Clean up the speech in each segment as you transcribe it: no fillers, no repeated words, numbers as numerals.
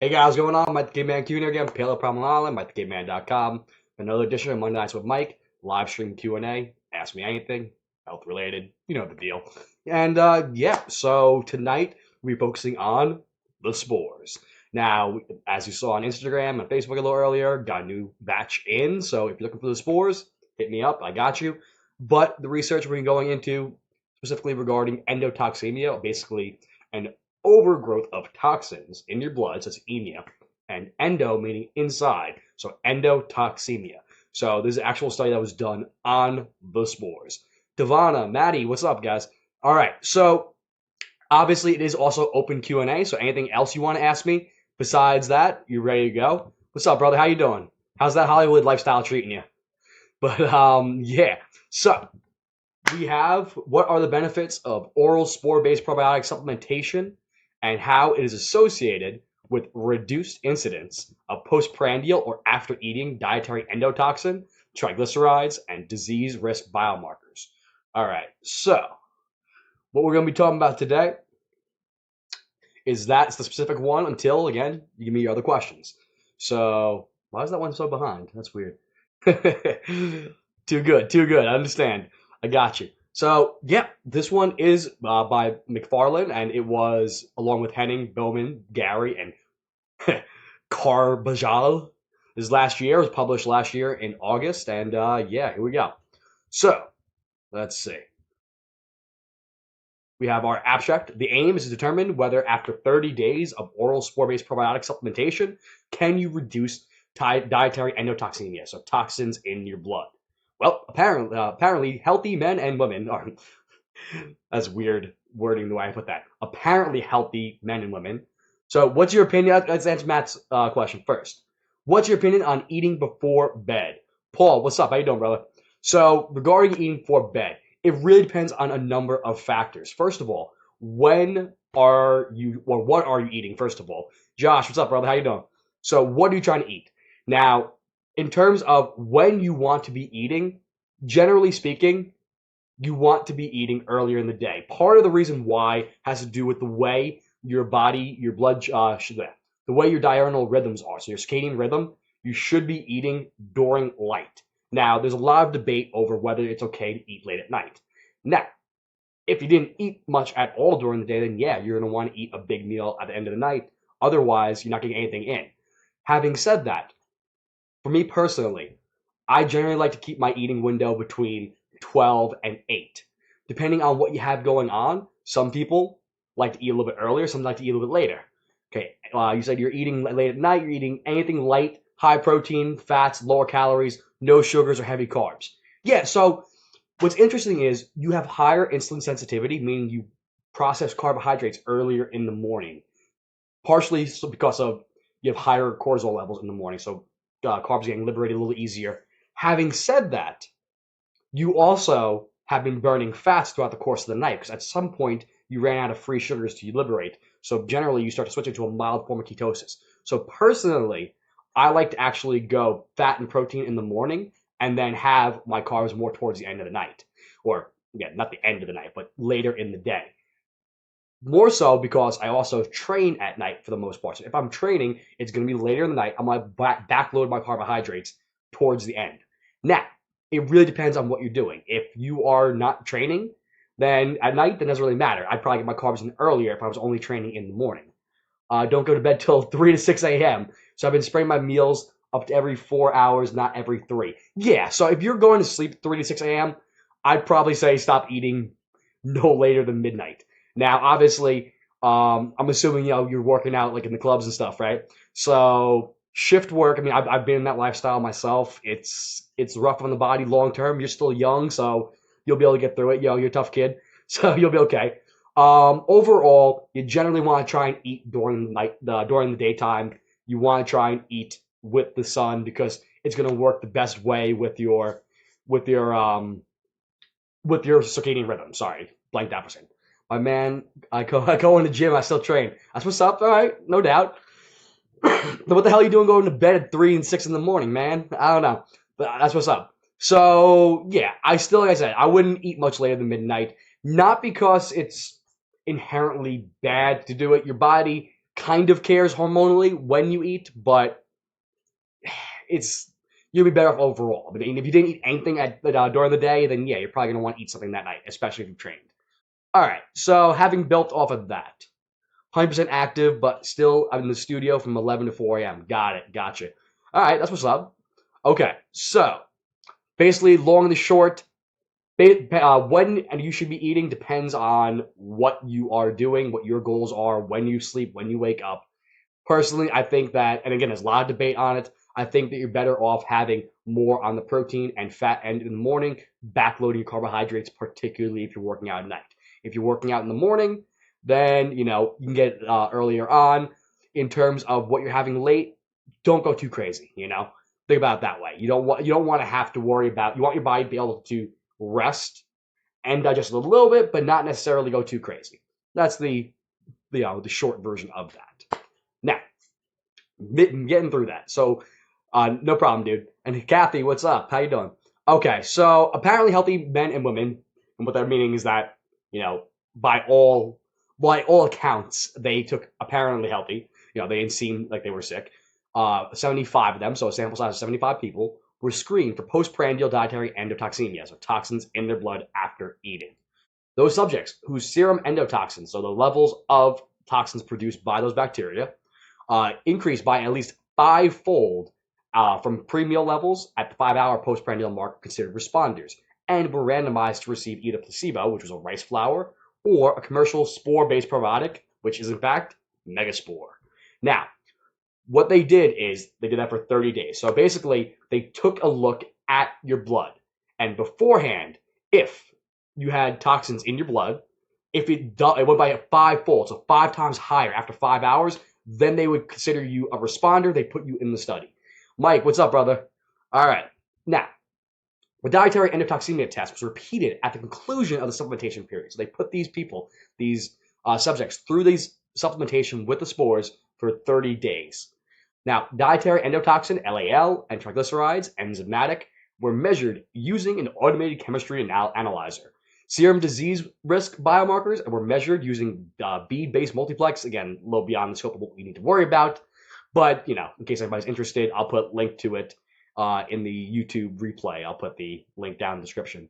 Hey guys, what's going on? Mike the Caveman Q here again, Paleo Problem Island, MikeTheCaveman.com. Another edition of Monday Nights with Mike, live stream Q&A, ask me anything, health related, you know the deal. And so tonight we're focusing on the spores. Now, as you saw on Instagram and Facebook a little earlier, got a new batch in, so if you're looking for the spores, hit me up, I got you. But the research we're going into specifically regarding endotoxemia, basically an overgrowth of toxins in your blood, so it's emia, and endo meaning inside, so endotoxemia. So this is an actual study that was done on the spores. Devana, Maddie, what's up, guys? All right, so obviously it is also open Q&A, so anything else you want to ask me besides that, you ready to go? What's up, brother? How you doing? How's that Hollywood lifestyle treating you? But yeah, so we have what are the benefits of oral spore-based probiotic supplementation and how it is associated with reduced incidence of postprandial or after eating dietary endotoxin, triglycerides, and disease risk biomarkers. All right, so what we're going to be talking about today is that's the specific one until, again, you give me your other questions. So why is that one so behind? That's weird. Too good, too good. I understand. I got you. So, yeah, this one is by McFarlane, and it was along with Henning, Bowman, Gary, and Carbajal. This last year. It was published last year in August, and yeah, here we go. So, let's see. We have our abstract. The aim is to determine whether after 30 days of oral spore-based probiotic supplementation, can you reduce dietary endotoxemia, so toxins in your blood. Well, apparently, healthy men and women are. That's weird wording the way I put that. Apparently, healthy men and women. So, what's your opinion? Let's answer Matt's question first. What's your opinion on eating before bed? Paul, what's up? How you doing, brother? So, regarding eating before bed, it really depends on a number of factors. First of all, when are you, or what are you eating? First of all, Josh, what's up, brother? How you doing? So, what are you trying to eat? Now, in terms of when you want to be eating, generally speaking, you want to be eating earlier in the day. Part of the reason why has to do with the way your body, your blood, the way your diurnal rhythms are. So your circadian rhythm, you should be eating during light. Now, there's a lot of debate over whether it's okay to eat late at night. Now, if you didn't eat much at all during the day, then yeah, you're going to want to eat a big meal at the end of the night. Otherwise, you're not getting anything in. Having said that, for me personally, I generally like to keep my eating window between 12 and 8. Depending on what you have going on, some people like to eat a little bit earlier, some like to eat a little bit later. Okay, you said you're eating late at night, you're eating anything light, high protein, fats, lower calories, no sugars or heavy carbs. Yeah, so what's interesting is you have higher insulin sensitivity, meaning you process carbohydrates earlier in the morning, partially because of you have higher cortisol levels in the morning, so carbs are getting liberated a little easier. Having said that, you also have been burning fats throughout the course of the night because at some point you ran out of free sugars to liberate. So generally you start to switch into a mild form of ketosis. So personally, I like to actually go fat and protein in the morning and then have my carbs more towards the end of the night. Or, yeah, not the end of the night, but later in the day. More so because I also train at night for the most part. So if I'm training, it's going to be later in the night. I'm going to backload my carbohydrates towards the end. Now, it really depends on what you're doing. If you are not training, then at night, that doesn't really matter. I'd probably get my carbs in earlier if I was only training in the morning. Don't go to bed till 3 to 6 a.m. So I've been spreading my meals up to every 4 hours, not every 3. Yeah, so if you're going to sleep 3 to 6 a.m., I'd probably say stop eating no later than midnight. Now, obviously, I'm assuming you're working out like in the clubs and stuff, right? So shift work. I mean, I've been in that lifestyle myself. It's rough on the body long term. You're still young, so you'll be able to get through it. You're a tough kid, so you'll be okay. Overall, you generally want to try and eat during the night, during the daytime. You want to try and eat with the sun because it's going to work the best way with your circadian rhythm. Sorry, blanked out for a second. My man, I go in the gym, I still train. That's what's up, all right, no doubt. What the hell are you doing going to bed at 3 and 6 in the morning, man? I don't know, but that's what's up. So, yeah, like I said, I wouldn't eat much later than midnight. Not because it's inherently bad to do it. Your body kind of cares hormonally when you eat, but you'll be better off overall. I mean, if you didn't eat anything during the day, then yeah, you're probably going to want to eat something that night, especially if you've trained. All right, so having built off of that, 100% active, but still I'm in the studio from 11 to 4 a.m. Got it, gotcha. All right, that's what's up. Okay, so basically, long and the short, when you should be eating depends on what you are doing, what your goals are, when you sleep, when you wake up. Personally, I think that, and again, there's a lot of debate on it. I think that you're better off having more on the protein and fat end in the morning, backloading your carbohydrates, particularly if you're working out at night. If you're working out in the morning, then you can get it earlier on. In terms of what you're having late, don't go too crazy. Think about it that way. You don't want to have to worry about. You want your body to be able to rest and digest a little bit, but not necessarily go too crazy. That's the short version of that. Now, getting through that. So, no problem, dude. And Kathy, what's up? How you doing? Okay, so apparently healthy men and women, and what they're meaning is that, by all accounts, they took apparently healthy. They didn't seem like they were sick. 75 of them, so a sample size of 75 people, were screened for postprandial dietary endotoxemia, so toxins in their blood after eating. Those subjects whose serum endotoxins, so the levels of toxins produced by those bacteria, increased by at least fivefold from pre-meal levels at the 5-hour postprandial mark, considered responders, and were randomized to receive either placebo, which was a rice flour, or a commercial spore-based probiotic, which is in fact Megaspore. Now, what they did is they did that for 30 days. So basically, they took a look at your blood, and beforehand, if you had toxins in your blood, if it went by a fivefold, so 5 times higher after 5 hours, then they would consider you a responder. They put you in the study. Mike, what's up, brother? All right. Now, the dietary endotoxemia test was repeated at the conclusion of the supplementation period. So they put these subjects through these supplementation with the spores for 30 days. Now, dietary endotoxin, LAL, and triglycerides, enzymatic, were measured using an automated chemistry analyzer. Serum disease risk biomarkers were measured using bead-based multiplex. Again, a little beyond the scope of what we need to worry about. But, in case anybody's interested, I'll put a link to it in the YouTube replay. I'll put the link down in the description.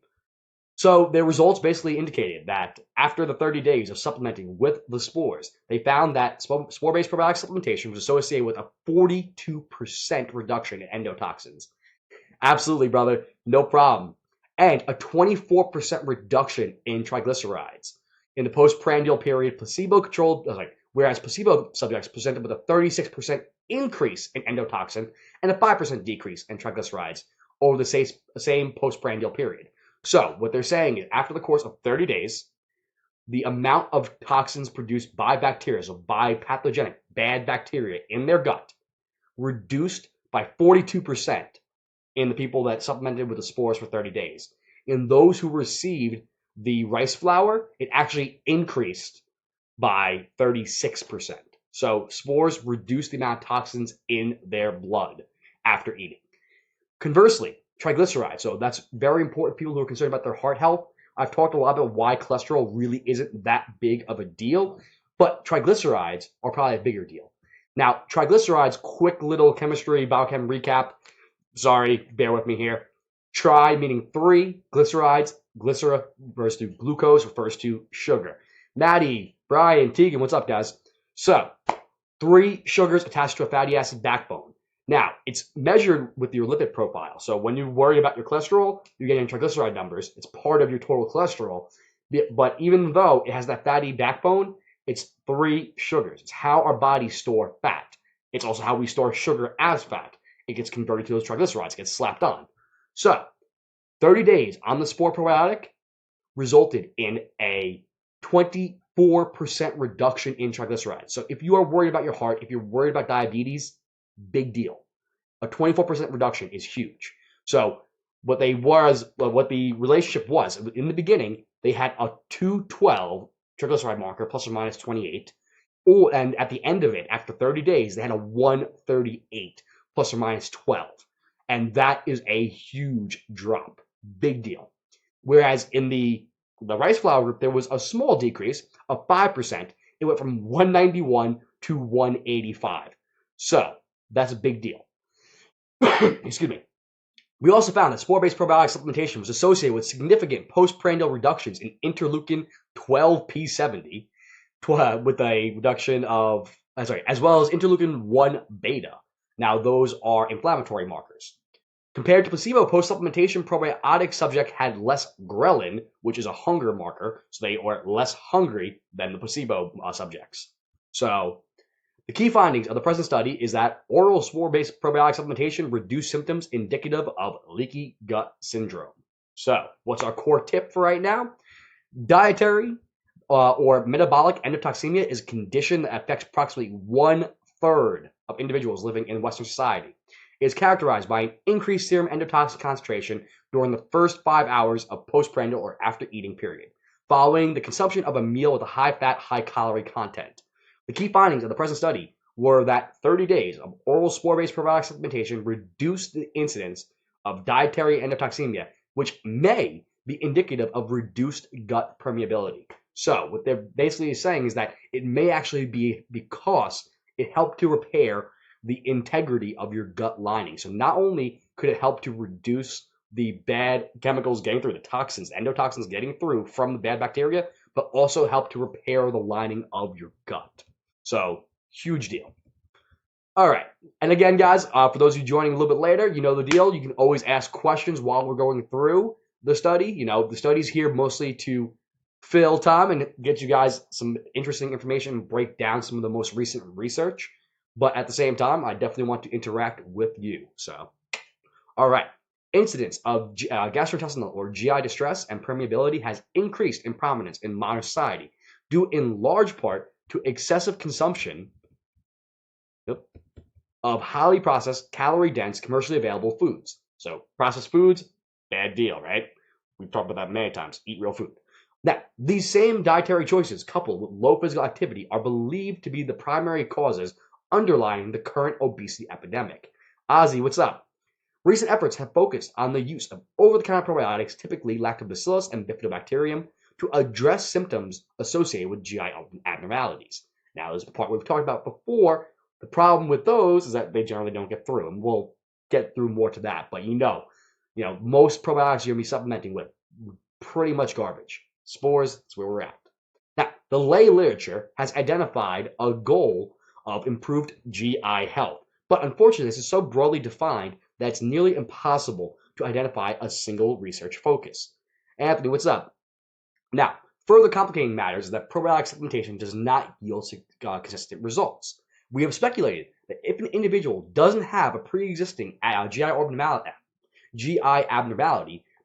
So their results basically indicated that after the 30 days of supplementing with the spores, they found that spore-based probiotic supplementation was associated with a 42% reduction in endotoxins. Absolutely, brother. No problem. And a 24% reduction in triglycerides in the postprandial period, placebo-controlled, whereas placebo subjects presented with a 36% increase in endotoxin and a 5% decrease in triglycerides over the same postprandial period. So what they're saying is after the course of 30 days, the amount of toxins produced by bacteria, so by pathogenic bad bacteria in their gut, reduced by 42% in the people that supplemented with the spores for 30 days. In those who received the rice flour, it actually increased by 36%. So spores reduce the amount of toxins in their blood after eating. Conversely, triglycerides. So that's very important for people who are concerned about their heart health. I've talked a lot about why cholesterol really isn't that big of a deal, but triglycerides are probably a bigger deal. Now, triglycerides, quick little chemistry, biochem recap. Sorry, bear with me here. Tri meaning 3, glycerides. Glycera refers to glucose, refers to sugar. Maddie, Brian, Tegan, what's up, guys? So, 3 sugars attached to a fatty acid backbone. Now, it's measured with your lipid profile. So when you worry about your cholesterol, you're getting triglyceride numbers. It's part of your total cholesterol. But even though it has that fatty backbone, it's 3 sugars. It's how our bodies store fat. It's also how we store sugar as fat. It gets converted to those triglycerides. It gets slapped on. So 30 days on the Spore probiotic resulted in a 24% reduction in triglycerides. So if you are worried about your heart, if you're worried about diabetes, big deal. A 24% reduction is huge. So what the relationship was, in the beginning, they had a 212 triglyceride marker, plus or minus 28. And at the end of it, after 30 days, they had a 138, plus or minus 12. And that is a huge drop. Big deal. Whereas in the rice flour group, there was a small decrease of 5%. It went from 191 to 185. So that's a big deal. Excuse me. We also found that spore-based probiotic supplementation was associated with significant postprandial reductions in interleukin 12p70, with a reduction of, as well as interleukin 1 beta. Now, those are inflammatory markers. Compared to placebo, post-supplementation probiotic subject had less ghrelin, which is a hunger marker, so they were less hungry than the placebo subjects. So, the key findings of the present study is that oral spore-based probiotic supplementation reduced symptoms indicative of leaky gut syndrome. So, what's our core tip for right now? Dietary or metabolic endotoxemia is a condition that affects approximately 1/3 of individuals living in Western society. It is characterized by an increased serum endotoxin concentration during the first 5 hours of postprandial or after eating period, following the consumption of a meal with a high-fat, high-calorie content. The key findings of the present study were that 30 days of oral spore-based probiotic supplementation reduced the incidence of dietary endotoxemia, which may be indicative of reduced gut permeability. So what they're basically saying is that it may actually be because it helped to repair the integrity of your gut lining. So not only could it help to reduce the bad chemicals getting through, the toxins, endotoxins getting through from the bad bacteria, but also help to repair the lining of your gut. So huge deal. All right. And again, guys, for those of you joining a little bit later, you know the deal. You can always ask questions while we're going through the study. You know, the study's here mostly to fill time and get you guys some interesting information and break down some of the most recent research. But at the same time, I definitely want to interact with you. So, all right. Incidence of gastrointestinal or GI distress and permeability has increased in prominence in modern society, due in large part to excessive consumption of highly processed, calorie-dense, commercially available foods. So processed foods, bad deal, right? We've talked about that many times. Eat real food. Now, these same dietary choices coupled with low physical activity are believed to be the primary causes underlying the current obesity epidemic. Ozzy, what's up? Recent efforts have focused on the use of over-the-counter probiotics, typically lactobacillus and bifidobacterium, to address symptoms associated with GI abnormalities. Now, this is the part we've talked about before. The problem with those is that they generally don't get through, and we'll get through more to that. But you know, most probiotics you're going to be supplementing with pretty much garbage. Spores, that's where we're at. Now, the lay literature has identified a goal of improved GI health, but unfortunately, this is so broadly defined that it's nearly impossible to identify a single research focus. Anthony, what's up? Now, further complicating matters is that probiotic supplementation does not yield consistent results. We have speculated that if an individual doesn't have a pre-existing GI abnormality,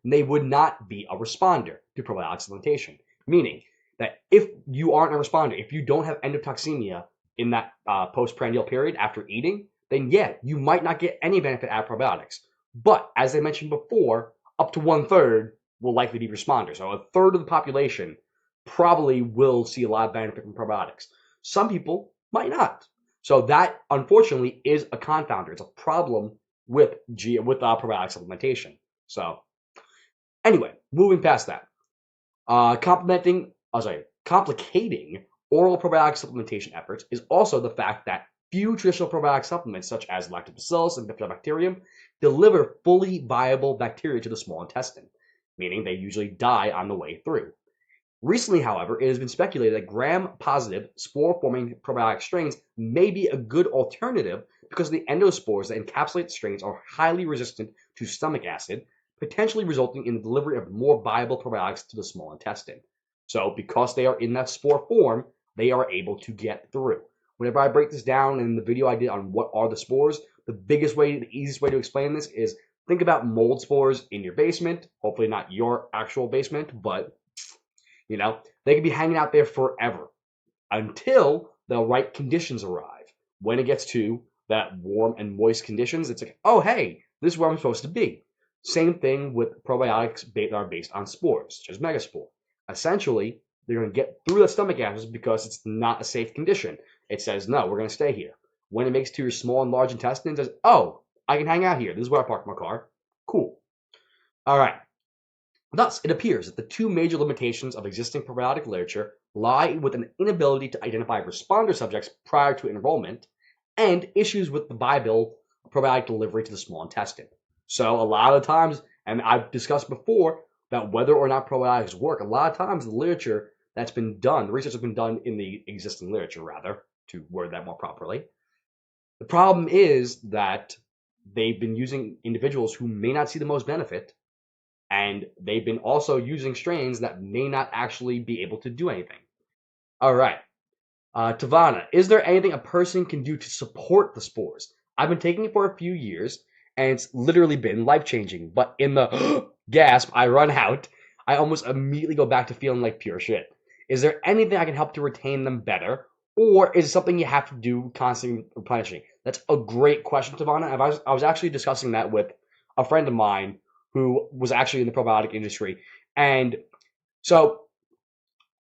then they would not be a responder to probiotic supplementation. Meaning that if you aren't a responder, if you don't have endotoxemia in that postprandial period after eating, then yeah, you might not get any benefit out of probiotics. But as I mentioned before, up to 1/3 will likely be responders. So 1/3 of the population probably will see a lot of benefit from probiotics. Some people might not. So that, unfortunately, is a confounder. It's a problem with probiotic supplementation. So anyway, moving past that, complicating oral probiotic supplementation efforts is also the fact that few traditional probiotic supplements, such as lactobacillus and bifidobacterium, deliver fully viable bacteria to the small intestine, meaning they usually die on the way through. Recently, however, it has been speculated that gram-positive spore-forming probiotic strains may be a good alternative because the endospores that encapsulate the strains are highly resistant to stomach acid, potentially resulting in the delivery of more viable probiotics to the small intestine. So because they are in that spore form, they are able to get through. Whenever I break this down in the video I did on what are the spores, the easiest way to explain this is think about mold spores in your basement, hopefully not your actual basement, but they can be hanging out there forever until the right conditions arrive. When it gets to that warm and moist conditions, it's like, oh, hey, this is where I'm supposed to be. Same thing with probiotics that are based on spores, such as Megaspore. Essentially, they're going to get through the stomach acids because it's not a safe condition. It says, no, we're going to stay here. When it makes it to your small and large intestines, it says, oh, I can hang out here. This is where I park my car. Cool. All right. Thus, it appears that the two major limitations of existing probiotic literature lie with an inability to identify responder subjects prior to enrollment and issues with the viable probiotic delivery to the small intestine. So a lot of times, and I've discussed before about whether or not probiotics work, a lot of times the literature that's been done, the research has been done in the existing literature, rather, to word that more properly. The problem is that they've been using individuals who may not see the most benefit, and they've been also using strains that may not actually be able to do anything. All right. Tavana, is there anything a person can do to support the spores? I've been taking it for a few years, and it's literally been life-changing. But in the gasp, I run out, I almost immediately go back to feeling like pure shit. Is there anything I can help to retain them better, or is it something you have to do constantly replenishing? That's a great question, Tavana. I was actually discussing that with a friend of mine who was actually in the probiotic industry, and so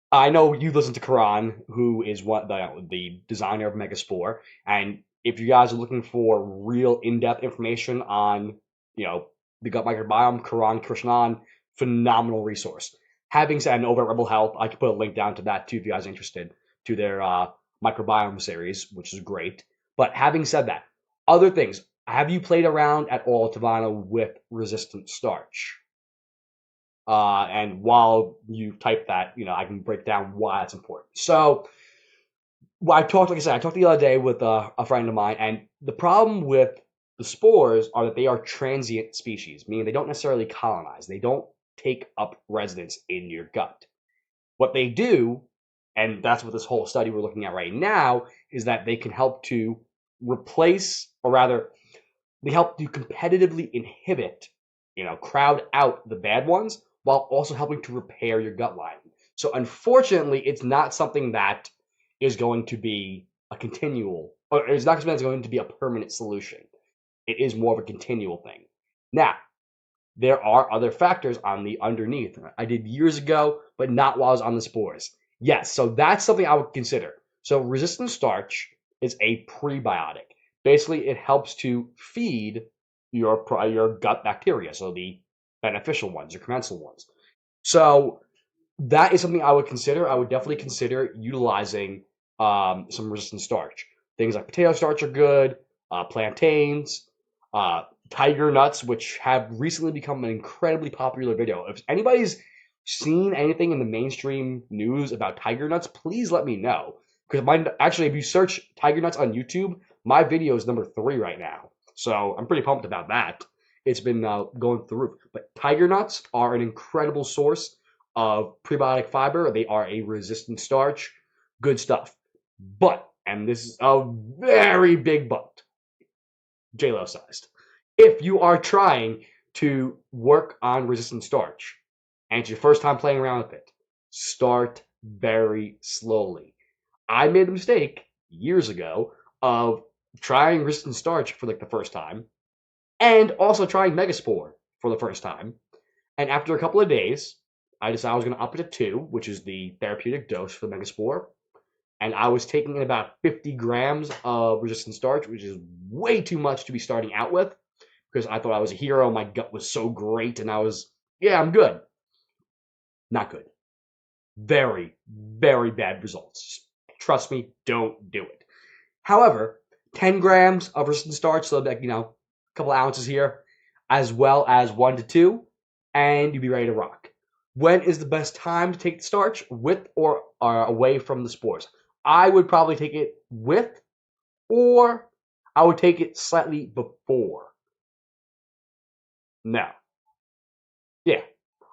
I know you listen to Karan, who is the designer of Megaspore, and if you guys are looking for real in-depth information on, the gut microbiome, Karan Krishnan, phenomenal resource. Having said, and over at Rebel Health, I can put a link down to that too if you guys are interested, to their microbiome series, which is great. But having said that, other things, have you played around at all, Tavana, with resistant starch? And while you type that, I can break down why that's important. So, I talked the other day with a friend of mine, and the problem with the spores are that they are transient species, meaning they don't necessarily colonize. They don't take up residence in your gut. What they do, and that's what this whole study we're looking at right now, is that they can help to replace, or rather, they help to competitively inhibit, crowd out the bad ones while also helping to repair your gut lining. So unfortunately, it's not something that is going to be a continual, or it's not something that's going to be a permanent solution. It is more of a continual thing. Now, there are other factors on the underneath. I did years ago, but not while I was on the spores. Yes, so that's something I would consider. So resistant starch is a prebiotic. Basically, it helps to feed your gut bacteria, so the beneficial ones, your commensal ones. So that is something I would consider. I would definitely consider utilizing some resistant starch. Things like potato starch are good, plantains, tiger nuts, which have recently become an incredibly popular video. If anybody's seen anything in the mainstream news about tiger nuts, please let me know. Because actually, if you search tiger nuts on YouTube, my video is number 3 right now. So I'm pretty pumped about that. It's been going through the roof. But tiger nuts are an incredible source of prebiotic fiber. They are a resistant starch. Good stuff. But, and this is a very big but, J-Lo sized. If you are trying to work on resistant starch and it's your first time playing around with it, start very slowly. I made the mistake years ago of trying resistant starch for like the first time and also trying Megaspore for the first time. And after a couple of days, I decided I was going to up it to 2, which is the therapeutic dose for the Megaspore. And I was taking in about 50 grams of resistant starch, which is way too much to be starting out with, because I thought I was a hero. My gut was so great, and I'm good. Not good. Very, very bad results. Trust me, don't do it. However, 10 grams of resistant starch, so like, a couple of ounces here, as well as 1 to 2, and you'll be ready to rock. When is the best time to take the starch? With or away from the spores? I would probably take it with, or I would take it slightly before. No. Yeah.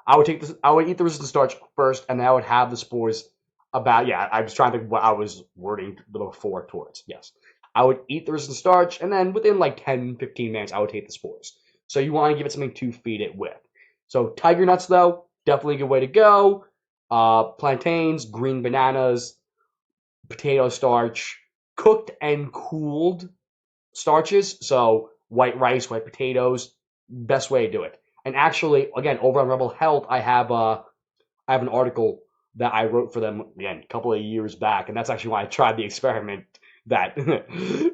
I would eat the resistant starch first, and then I would have the spores I was trying to think what I was wording the before towards. Yes. I would eat the resistant starch, and then within like 10, 15 minutes, I would take the spores. So you want to give it something to feed it with. So tiger nuts, though, definitely a good way to go. Plantains, green bananas, potato starch, cooked and cooled starches. So white rice, white potatoes, best way to do it. And actually, again, over on Rebel Health, I have an article that I wrote for them again a couple of years back, and that's actually why I tried the experiment that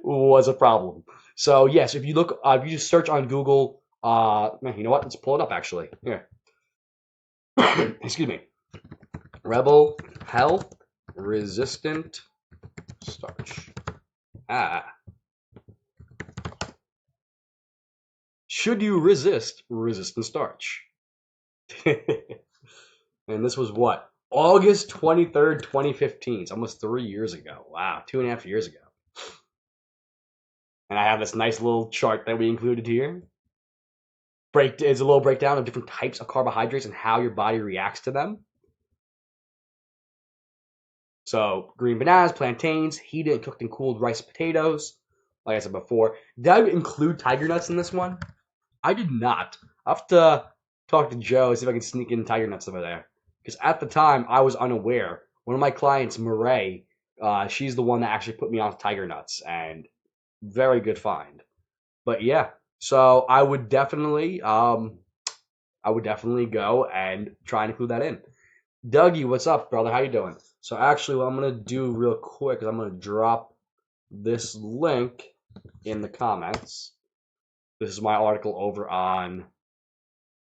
was a problem. So yes, if you look, if you just search on Google, you know what? Let's pull it up actually. Here, excuse me, Rebel Health resistant starch. Should you resist resistant starch? And this was what? August 23rd, 2015. It's almost 3 years ago. Wow, 2.5 years ago. And I have this nice little chart that we included here. It's a little breakdown of different types of carbohydrates and how your body reacts to them. So green bananas, plantains, heated and cooked and cooled rice and potatoes. Like I said before, did I include tiger nuts in this one? I did not. I'll have to talk to Joe, see if I can sneak in tiger nuts over there. Because at the time, I was unaware. One of my clients, Murray, she's the one that actually put me on tiger nuts, and very good find. But yeah, so I would definitely go and try and include that in. Dougie, what's up, brother? How you doing? So actually, what I'm gonna do real quick is I'm gonna drop this link in the comments. This is my article over on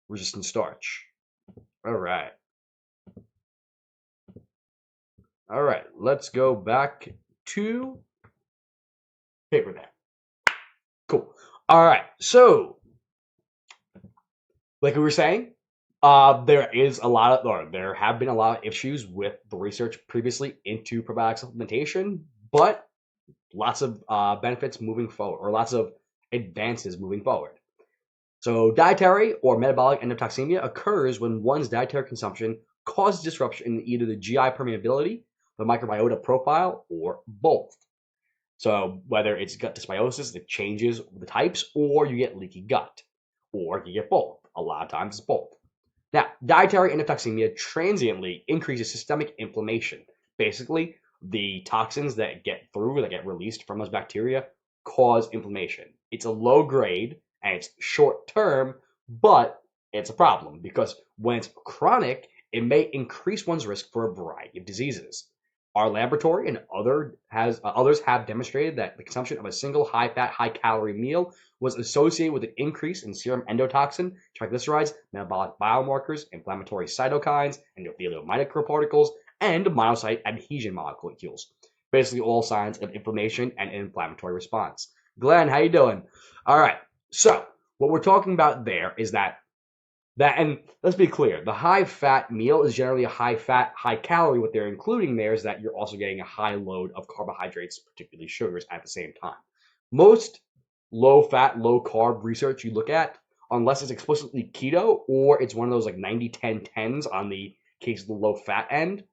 resistant starch. All right. All right, let's go back to paper there. Cool. All right, so like we were saying, there have been a lot of issues with the research previously into probiotic supplementation, but lots of benefits moving forward, or lots of advances moving forward. So dietary or metabolic endotoxemia occurs when one's dietary consumption causes disruption in either the GI permeability, the microbiota profile, or both. So whether it's gut dysbiosis that changes the types, or you get leaky gut, or you get both. A lot of times it's both. Now, dietary endotoxemia transiently increases systemic inflammation. Basically, the toxins that get released from those bacteria cause inflammation. It's a low grade and it's short term, but it's a problem because when it's chronic, it may increase one's risk for a variety of diseases. Our laboratory and others have demonstrated that the consumption of a single high-fat, high-calorie meal was associated with an increase in serum endotoxin, triglycerides, metabolic biomarkers, inflammatory cytokines, endothelial microparticles, and myocyte adhesion molecules. Basically, all signs of inflammation and inflammatory response. Glenn, how you doing? All right. So what we're talking about there is that, and let's be clear, the high-fat meal is generally a high-fat, high-calorie. What they're including there is that you're also getting a high load of carbohydrates, particularly sugars, at the same time. Most low-fat, low-carb research you look at, unless it's explicitly keto or it's one of those like 90-10-10s on the case of the low-fat end,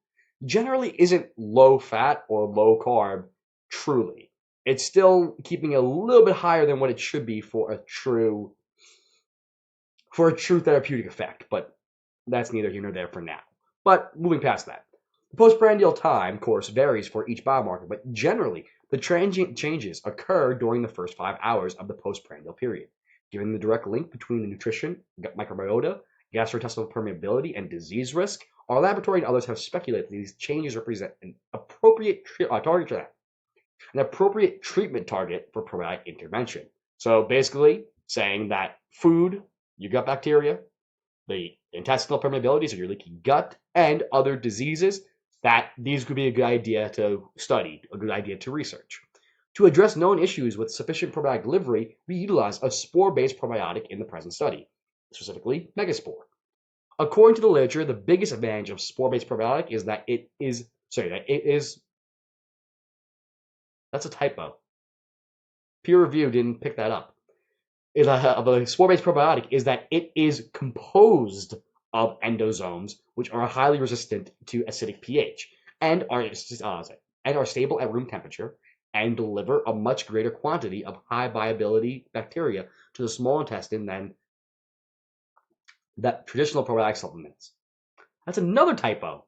generally isn't low-fat or low-carb truly. It's still keeping a little bit higher than what it should be for a true therapeutic effect, but that's neither here nor there for now. But moving past that, the postprandial time course varies for each biomarker, but generally the transient changes occur during the first 5 hours of the postprandial period. Given the direct link between the nutrition, gut microbiota, gastrointestinal permeability, and disease risk, our laboratory and others have speculated that these changes represent an appropriate treatment target for probiotic intervention. So basically saying that food, your gut bacteria, the intestinal permeabilities of your leaky gut, and other diseases, that these could be a good idea to study, a good idea to research. To address known issues with sufficient probiotic delivery, we utilize a spore-based probiotic in the present study, specifically Megaspore. According to the literature, the biggest advantage of spore-based probiotic is that that's a typo. Peer review didn't pick that up. The spore-based probiotic is that it is composed of endosomes, which are highly resistant to acidic pH and are stable at room temperature and deliver a much greater quantity of high viability bacteria to the small intestine than that traditional probiotic supplements. That's another typo.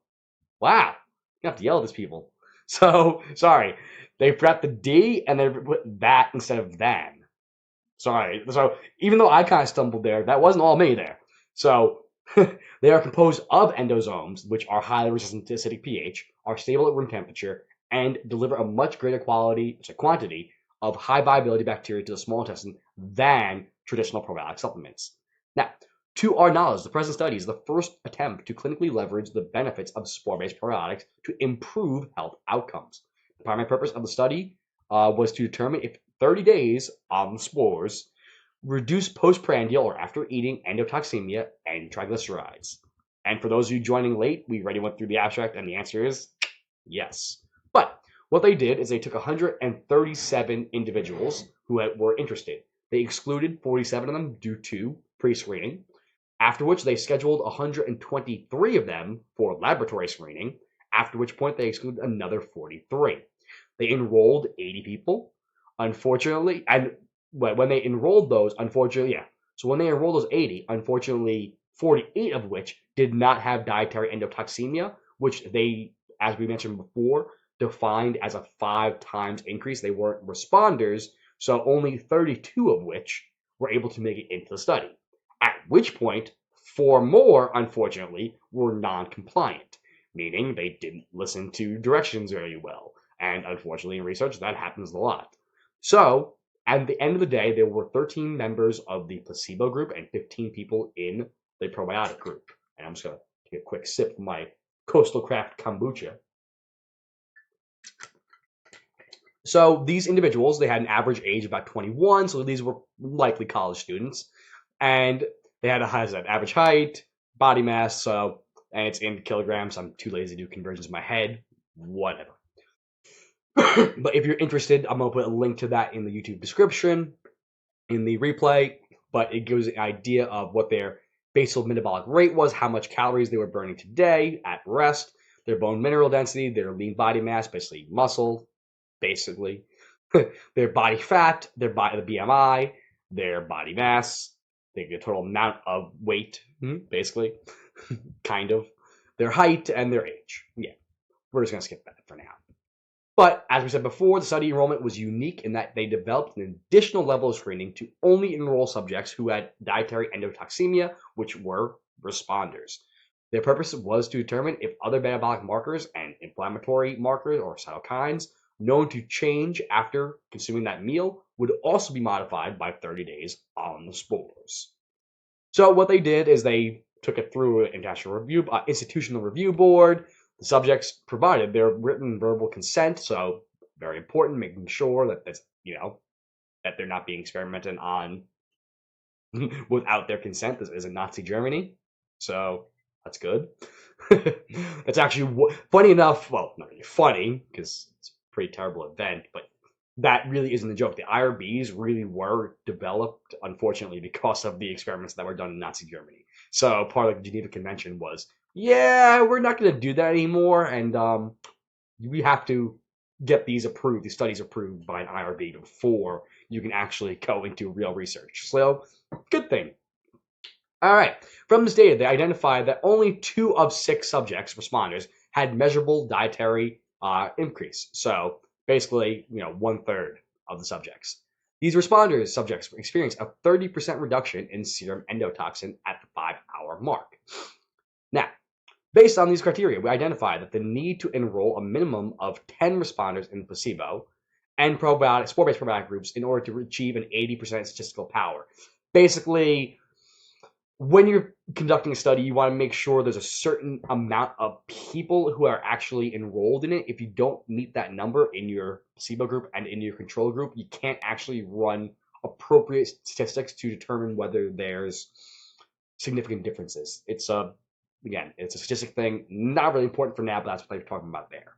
Wow, you have to yell at these people. So sorry, they forgot the D and they put that instead of than. Sorry. So even though I kind of stumbled there, that wasn't all me there. So they are composed of endosomes, which are highly resistant to acidic pH, are stable at room temperature, and deliver a much greater quantity of high viability bacteria to the small intestine than traditional probiotic supplements. Now, To our knowledge, the present study is the first attempt to clinically leverage the benefits of spore-based probiotics to improve health outcomes. The primary purpose of the study was to determine if 30 days on the spores reduce postprandial or after eating endotoxemia and triglycerides. And for those of you joining late, we already went through the abstract, and the answer is yes. But what they did is they took 137 individuals who were interested. They excluded 47 of them due to pre-screening, after which they scheduled 123 of them for laboratory screening, after which point they excluded another 43. They enrolled 80 people. Unfortunately, and when they enrolled those, unfortunately, yeah. So when they enrolled those 80, unfortunately, 48 of which did not have dietary endotoxemia, which they, as we mentioned before, defined as a 5 times increase. They weren't responders, so only 32 of which were able to make it into the study. At which point, 4 more, unfortunately, were non-compliant, meaning they didn't listen to directions very well. And unfortunately, in research, that happens a lot. So, at the end of the day, there were 13 members of the placebo group and 15 people in the probiotic group. And I'm just going to take a quick sip from my Coastal Craft kombucha. So these individuals, they had an average age of about 21, so these were likely college students. And they had an average height, body mass, and it's in kilograms. I'm too lazy to do conversions in my head. Whatever. But if you're interested, I'm going to put a link to that in the YouTube description, in the replay. But it gives an idea of what their basal metabolic rate was, how much calories they were burning today at rest, their bone mineral density, their lean body mass, basically muscle, basically, their body fat, the BMI, their body mass, the total amount of weight, basically, kind of, their height, and their age. Yeah, we're just going to skip that for now. But as we said before, the study enrollment was unique in that they developed an additional level of screening to only enroll subjects who had dietary endotoxemia, which were responders. Their purpose was to determine if other metabolic markers and inflammatory markers or cytokines known to change after consuming that meal would also be modified by 30 days on the spores. So what they did is they took it through an institutional review board. The subjects provided their written verbal consent, so very important, making sure that that's, that they're not being experimented on without their consent. This isn't Nazi Germany, so that's good. That's actually funny enough. Well, not really funny because it's a pretty terrible event, but that really isn't a joke. The IRBs really were developed, unfortunately, because of the experiments that were done in Nazi Germany. So part of the Geneva Convention was, yeah, we're not going to do that anymore, and we have to get these studies approved by an IRB before you can actually go into real research. So, good thing. All right. From this data, they identified that only 2 of 6 subjects, responders, had measurable dietary increase. So, basically, 1/3 of the subjects. These subjects experienced a 30% reduction in serum endotoxin at the 5-hour mark. Now, based on these criteria, we identified that the need to enroll a minimum of 10 responders in placebo and spore-based probiotic groups in order to achieve an 80% statistical power. Basically, when you're conducting a study, you want to make sure there's a certain amount of people who are actually enrolled in it. If you don't meet that number in your placebo group and in your control group, you can't actually run appropriate statistics to determine whether there's significant differences. It's a statistic thing, not really important for now, but that's what they're talking about there.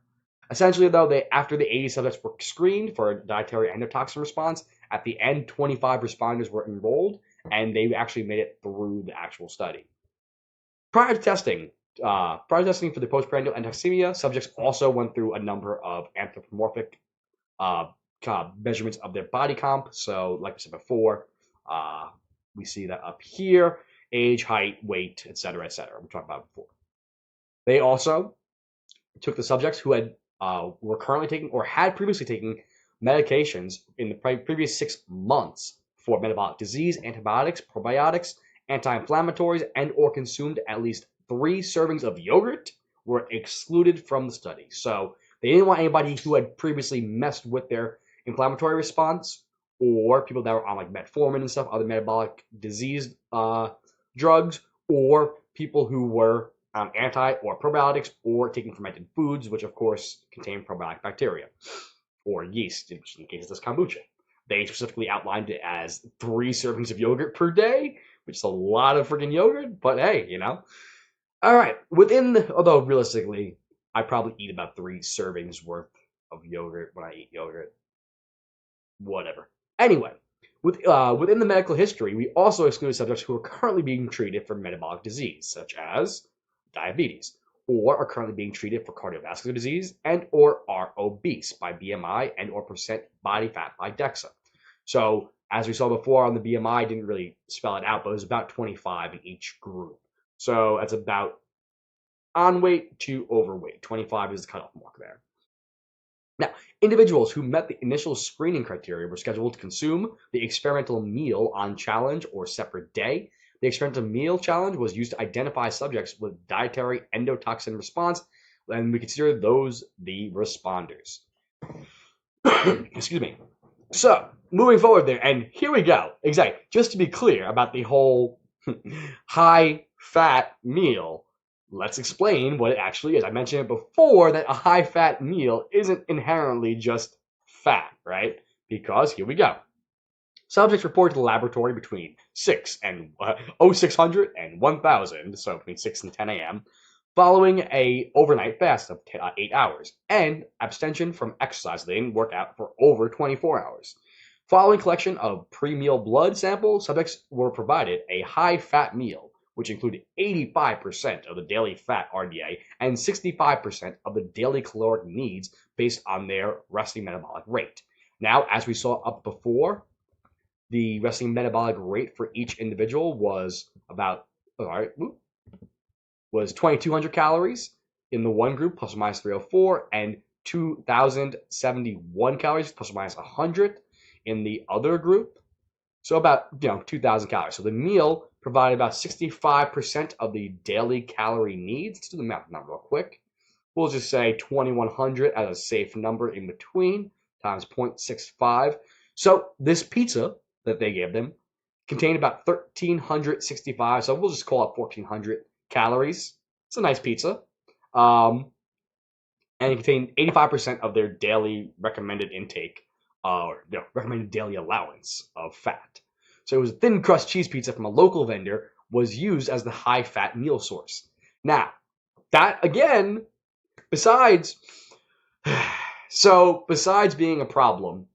Essentially, though, after the 80 subjects were screened for a dietary endotoxin response, at the end, 25 responders were enrolled, and they actually made it through the actual study. Prior to testing for the postprandial endotoxemia, subjects also went through a number of anthropomorphic measurements of their body comp. So, like I said before, we see that up here: age, height, weight, etc., etc. We talked about it before. They also took the subjects who were currently taking or had previously taken medications in the previous 6 months for metabolic disease, antibiotics, probiotics, anti-inflammatories, and or consumed at least 3 servings of yogurt were excluded from the study. So they didn't want anybody who had previously messed with their inflammatory response or people that were on like metformin and stuff, other metabolic disease drugs, or people who were anti or probiotics or taking fermented foods, which of course contain probiotic bacteria or yeast, in case it's kombucha. They specifically outlined it as 3 servings of yogurt per day, which is a lot of freaking yogurt, but hey, you know. All right, although realistically, I probably eat about 3 servings worth of yogurt when I eat yogurt. Whatever. Anyway, within the medical history, we also excluded subjects who are currently being treated for metabolic disease, such as diabetes, or are currently being treated for cardiovascular disease, and or are obese by BMI and or percent body fat by DEXA. So, as we saw before on the BMI, didn't really spell it out, but it was about 25 in each group. So that's about on weight to overweight. 25 is the cutoff mark there. Now, individuals who met the initial screening criteria were scheduled to consume the experimental meal on challenge or separate day. The experimental meal challenge was used to identify subjects with dietary endotoxin response, and we consider those the responders. Excuse me. So, moving forward there, and here we go. Exactly. Just to be clear about the whole high-fat meal, let's explain what it actually is. I mentioned it before that a high-fat meal isn't inherently just fat, right? Because here we go. Subjects reported to the laboratory between 0600 and 1000, so between 6 and 10 a.m., following a overnight fast of 8 hours, and abstention from exercise. They didn't work out for over 24 hours. Following collection of pre-meal blood samples, subjects were provided a high-fat meal, which included 85% of the daily fat RDA and 65% of the daily caloric needs based on their resting metabolic rate. Now, as we saw up before, the resting metabolic rate for each individual was about, was 2,200 calories in the one group, plus or minus 304, and 2,071 calories, plus or minus 100 in the other group. So about 2,000 calories. So the meal provided about 65% of the daily calorie needs. Let's do the math now real quick. We'll just say 2,100 as a safe number in between times 0.65. So this pizza that they gave them contained about 1,365. So we'll just call it 1,400 calories. It's a nice pizza. And it contained 85% of their daily recommended intake, or recommended daily allowance of fat. So it was a thin crust cheese pizza from a local vendor was used as the high fat meal source. Now, that again, besides being a problem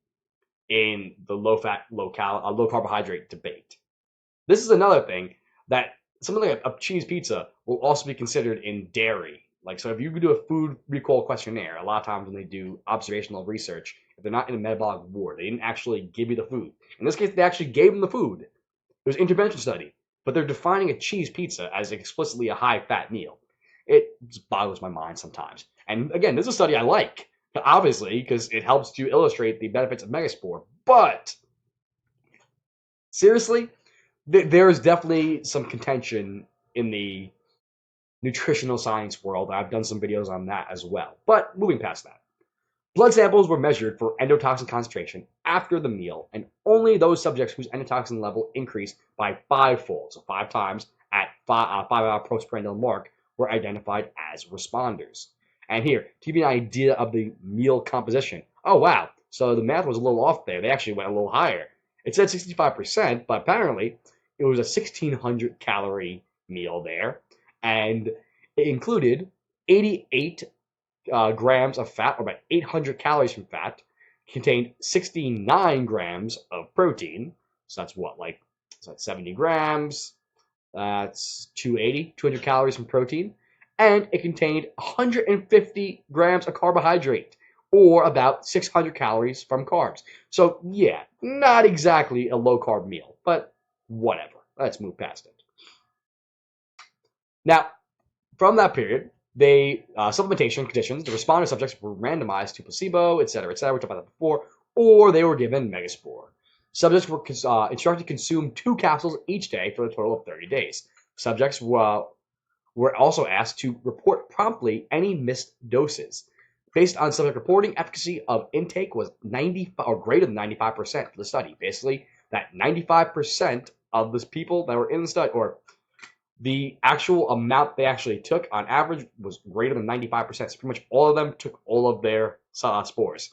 in the low fat, low carbohydrate debate, this is another thing that something like a cheese pizza will also be considered in dairy. Like, so if you do a food recall questionnaire, a lot of times when they do observational research, if they're not in a metabolic ward, they didn't actually give you the food. In this case, they actually gave them the food. It was an intervention study, but they're defining a cheese pizza as explicitly a high-fat meal. It just boggles my mind sometimes. And again, this is a study I like, obviously, because it helps to illustrate the benefits of Megaspore. But seriously, there is definitely some contention in the nutritional science world. I've done some videos on that as well. But moving past that, blood samples were measured for endotoxin concentration after the meal, and only those subjects whose endotoxin level increased by 5-fold, so 5 times at 5-hour postprandial mark, were identified as responders. And here, to give you an idea of the meal composition, oh wow, so the math was a little off there. They actually went a little higher. It said 65%, but apparently it was a 1,600 calorie meal there, and it included 88 grams of fat, or about 800 calories from fat, contained 69 grams of protein. So that's what, like, so that's 70 grams. That's 200 calories from protein. And it contained 150 grams of carbohydrate, or about 600 calories from carbs. So yeah, not exactly a low carb meal, but whatever. Let's move past it. Now, from that period, supplementation conditions, the responder subjects were randomized to placebo, etc., etc. We talked about that before, or they were given Megaspore. Subjects were instructed to consume 2 capsules each day for a total of 30 days. Subjects were also asked to report promptly any missed doses. Based on subject reporting, efficacy of intake was 90 or greater than 95% for the study. Basically, that 95% of the people that were in the study, or The actual amount they actually took on average was greater than 95%. So pretty much all of them took all of their spores.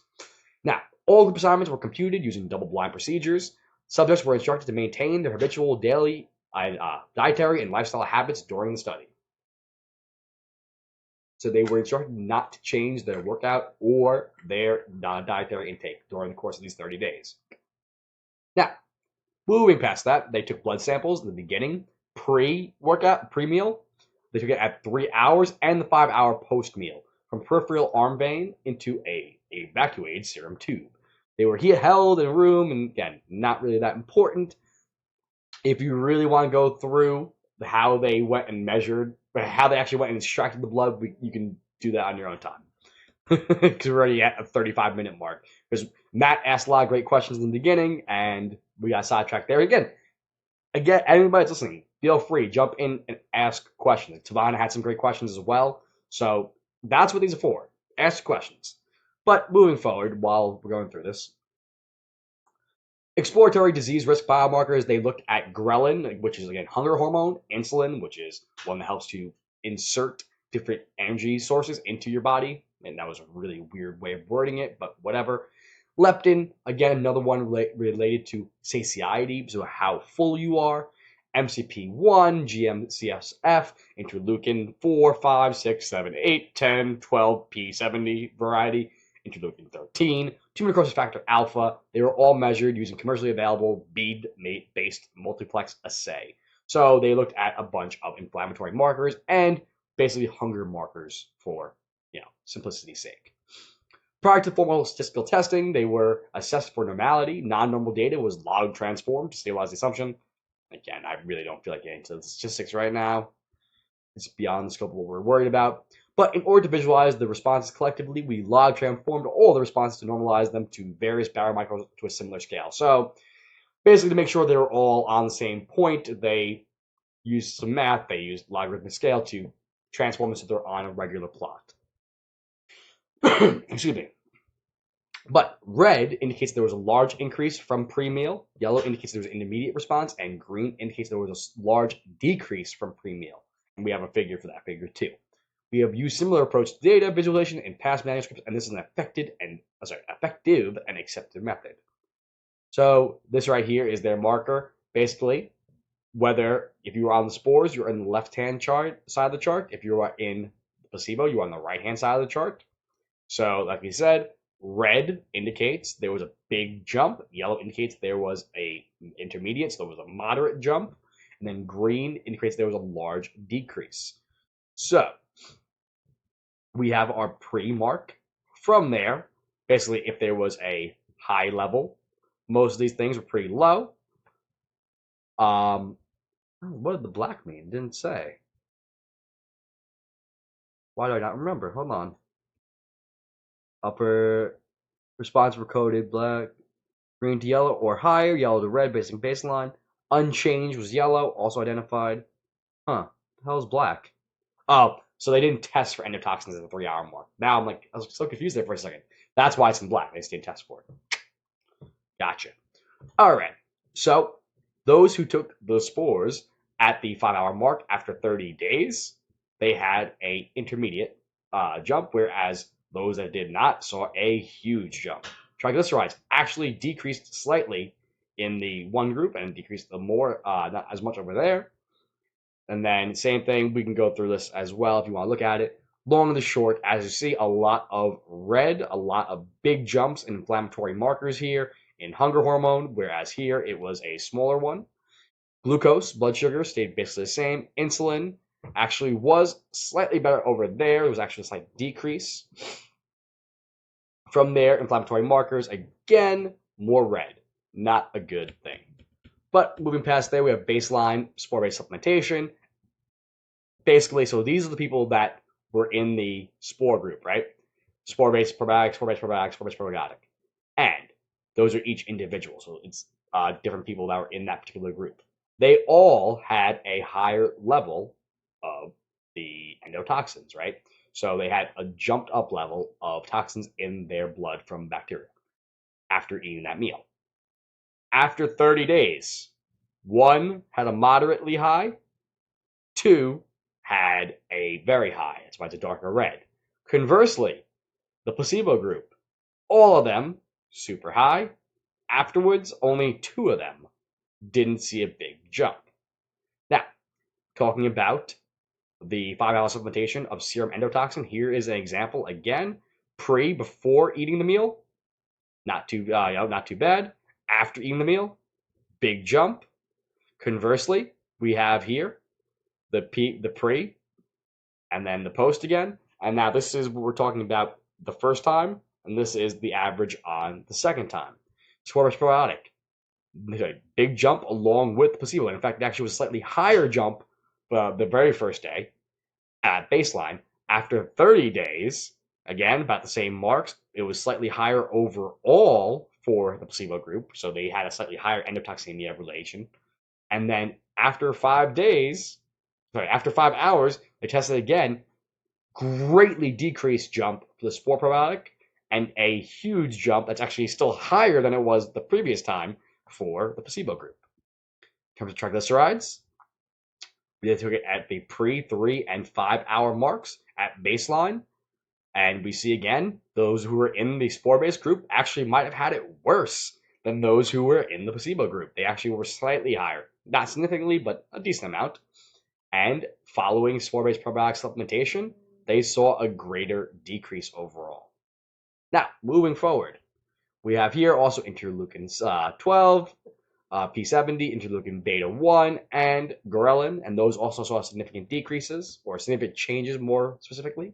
Now, all group assignments were computed using double-blind procedures. Subjects were instructed to maintain their habitual daily dietary and lifestyle habits during the study. So they were instructed not to change their workout or their dietary intake during the course of these 30 days. Now, moving past that, they took blood samples in the beginning, pre-workout, pre-meal. They took it at 3 hours and the 5-hour post-meal from peripheral arm vein into a evacuated serum tube. They were held in a room, and again, not really that important. If you really want to go through how they went and measured, how they actually went and extracted the blood, you can do that on your own time. Because we're already at a 35-minute mark. Because Matt asked a lot of great questions in the beginning, and we got sidetracked there. Again, anybody that's listening, feel free, jump in and ask questions. Tavana had some great questions as well. So that's what these are for. Ask questions. But moving forward, while we're going through this, exploratory disease risk biomarkers, they looked at ghrelin, which is, again, hunger hormone, insulin, which is one that helps to insert different energy sources into your body. And that was a really weird way of wording it, but whatever. Leptin, again, another one related to satiety, so how full you are. MCP1, GM-CSF, interleukin 4, 5, 6, 7, 8, 10, 12, P70 variety, interleukin 13, tumor necrosis factor alpha. They were all measured using commercially available bead-based multiplex assay. So they looked at a bunch of inflammatory markers and basically hunger markers for, simplicity's sake. Prior to formal statistical testing, they were assessed for normality. Non-normal data was log transformed to stabilize the assumption. Again, I really don't feel like getting into the statistics right now. It's beyond the scope of what we're worried about. But in order to visualize the responses collectively, we log transformed all the responses to normalize them to various baromicros to a similar scale. So basically, to make sure they're all on the same point, they used some math. They used logarithmic scale to transform them so they're on a regular plot. Excuse me. But red indicates there was a large increase from pre-meal, yellow indicates there was an intermediate response, and green indicates there was a large decrease from pre-meal. And we have a figure for that figure too. We have used similar approach to data visualization in past manuscripts, and this is an effective and accepted method. So this right here is their marker. Basically, whether if you are on the spores, you're in the left-hand side of the chart. If you are in the placebo, you're on the right-hand side of the chart. So, like we said, red indicates there was a big jump. Yellow indicates there was a intermediate, so there was a moderate jump. And then green indicates there was a large decrease. So, we have our pre-mark. From there, basically, if there was a high level, most of these things were pretty low. What did the black mean? Didn't say. Why do I not remember? Hold on. Upper response were coded black, green to yellow or higher, yellow to red, basic baseline. Unchanged was yellow, also identified. Huh, the hell is black? Oh, so they didn't test for endotoxins at the 3-hour mark. Now I'm like, I was so confused there for a second. That's why it's in black. They just didn't test for it. Gotcha. All right. So those who took the spores at the 5-hour mark after 30 days, they had a intermediate jump, whereas those that did not saw a huge jump. Triglycerides actually decreased slightly in the one group and decreased the more, not as much over there. And then same thing, we can go through this as well if you want to look at it. Long and the short, as you see, a lot of red, a lot of big jumps in inflammatory markers here in hunger hormone, whereas here it was a smaller one. Glucose, blood sugar, stayed basically the same. Insulin actually was slightly better over there. There was actually a slight decrease. From there, inflammatory markers, again, more red. Not a good thing. But moving past there, we have baseline spore-based supplementation. Basically, so these are the people that were in the spore group, right? Spore-based probiotic, spore-based probiotic, spore-based probiotic. And those are each individual. So it's different people that were in that particular group. They all had a higher level of the endotoxins, right? So they had a jumped up level of toxins in their blood from bacteria after eating that meal. After 30 days, one had a moderately high, 2 had a very high. That's why it's a darker red. Conversely, the placebo group, all of them super high. Afterwards, only 2 of them didn't see a big jump. Now, talking about the 5-hour supplementation of serum endotoxin, here is an example again. Before eating the meal, not too bad. After eating the meal, big jump. Conversely, we have here the pre and then the post again. And now this is what we're talking about the first time, and this is the average on the second time. Spore-Based Probiotic, big jump along with placebo. In fact, it actually was a slightly higher jump the very first day at baseline. After 30 days, again, about the same marks, it was slightly higher overall for the placebo group. So they had a slightly higher endotoxemia relation. And then after 5 hours, they tested again, greatly decreased jump for the Spore probiotic, and a huge jump that's actually still higher than it was the previous time for the placebo group. In terms of triglycerides, we took it at the pre, 3, and 5 hour marks at baseline. And we see again, those who were in the Spore-Based group actually might have had it worse than those who were in the placebo group. They actually were slightly higher. Not significantly, but a decent amount. And following Spore-Based probiotic supplementation, they saw a greater decrease overall. Now, moving forward, we have here also interleukin 12, P70, interleukin beta 1, and ghrelin, and those also saw significant decreases, or significant changes more specifically.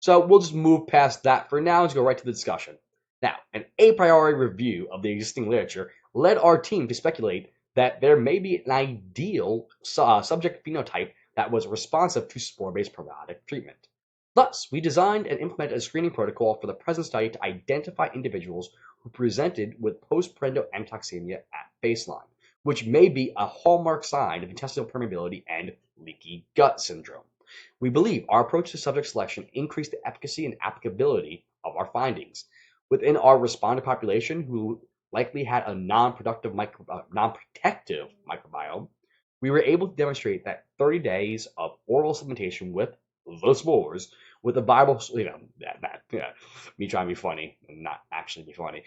So we'll just move past that for now and go right to the discussion. Now, an a priori review of the existing literature led our team to speculate that there may be an ideal subject phenotype that was responsive to spore-based probiotic treatment. Thus, we designed and implemented a screening protocol for the present study to identify individuals who presented with postprandial endotoxemia at baseline, which may be a hallmark sign of intestinal permeability and leaky gut syndrome. We believe our approach to subject selection increased the efficacy and applicability of our findings. Within our responder population, who likely had a non-protective microbiome, we were able to demonstrate that 30 days of oral supplementation with the spores, with a viable, me trying to be funny and not actually be funny,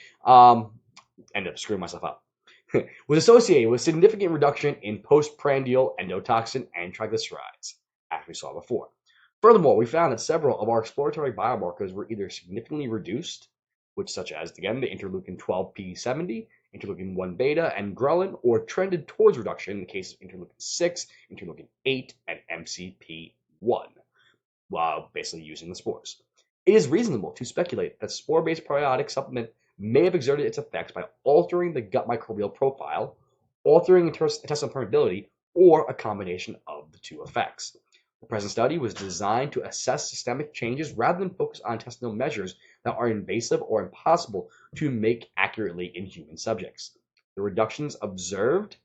ended up screwing myself up, was associated with significant reduction in postprandial endotoxin and triglycerides, as we saw before. Furthermore, we found that several of our exploratory biomarkers were either significantly reduced, which such as, again, the interleukin 12p70, interleukin 1 beta, and ghrelin, or trended towards reduction in the case of interleukin 6, interleukin 8, and MCP1, while basically using the spores. It is reasonable to speculate that spore-based probiotic supplement may have exerted its effects by altering the gut microbial profile, altering intestinal permeability, or a combination of the two effects. The present study was designed to assess systemic changes rather than focus on intestinal measures that are invasive or impossible to make accurately in human subjects. The reductions observed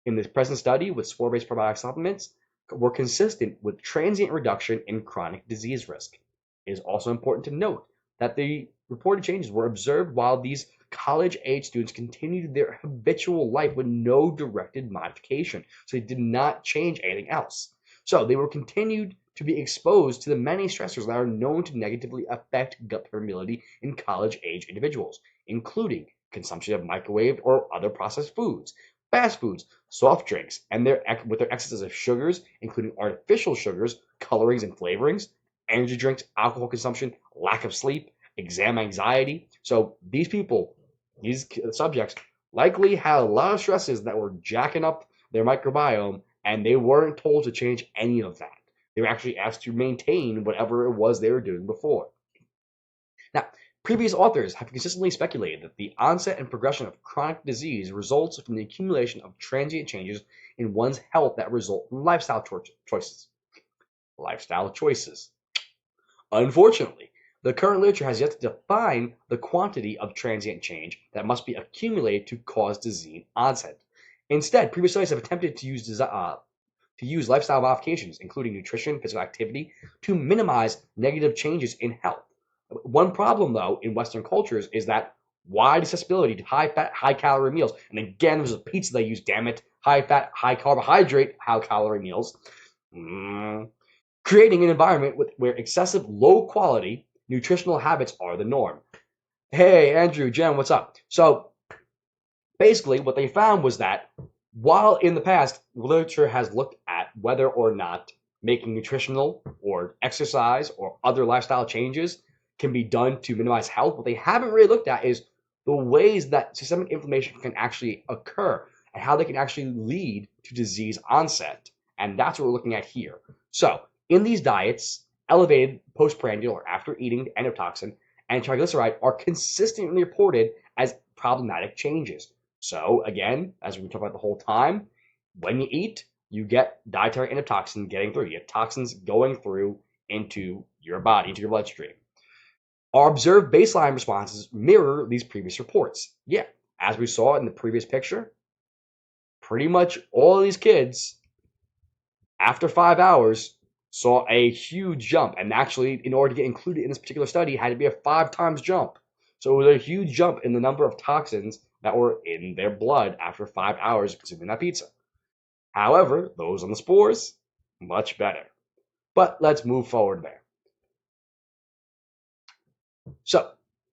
in the present study with spore-based probiotic supplements were consistent with transient reduction in chronic disease risk. It is also important to note that the reported changes were observed while these college-age students continued their habitual life with no directed modification, so they did not change anything else. So they were continued to be exposed to the many stressors that are known to negatively affect gut permeability in college-age individuals, including consumption of microwaved or other processed foods, fast foods, soft drinks, and with their excesses of sugars, including artificial sugars, colorings, and flavorings, energy drinks, alcohol consumption, lack of sleep, exam anxiety. So these people, these subjects, likely had a lot of stresses that were jacking up their microbiome, and they weren't told to change any of that. They were actually asked to maintain whatever it was they were doing before. Now, previous authors have consistently speculated that the onset and progression of chronic disease results from the accumulation of transient changes in one's health that result from lifestyle choices. Unfortunately, the current literature has yet to define the quantity of transient change that must be accumulated to cause disease onset. Instead, previous studies have attempted to use lifestyle modifications, including nutrition, physical activity, to minimize negative changes in health. One problem, though, in Western cultures is that wide accessibility to high-fat, high-calorie meals. And again, there's a pizza they use, damn it, high-fat, high-carbohydrate, high-calorie meals, creating an environment where excessive low-quality nutritional habits are the norm. Hey, Andrew, Jen, what's up? So basically, what they found was that while in the past, literature has looked at whether or not making nutritional or exercise or other lifestyle changes can be done to minimize health, what they haven't really looked at is the ways that systemic inflammation can actually occur and how they can actually lead to disease onset. And that's what we're looking at here. So, in these diets, elevated postprandial or after eating endotoxin and triglyceride are consistently reported as problematic changes. So again, as we talked about the whole time, when you eat, you get dietary endotoxin getting through. You get toxins going through into your body, into your bloodstream. Our observed baseline responses mirror these previous reports. Yeah, as we saw in the previous picture, pretty much all of these kids, after 5 hours, saw a huge jump. And actually, in order to get included in this particular study, it had to be a 5 times jump. So it was a huge jump in the number of toxins that were in their blood after 5 hours of consuming that pizza. However, those on the spores, much better. But let's move forward there. So,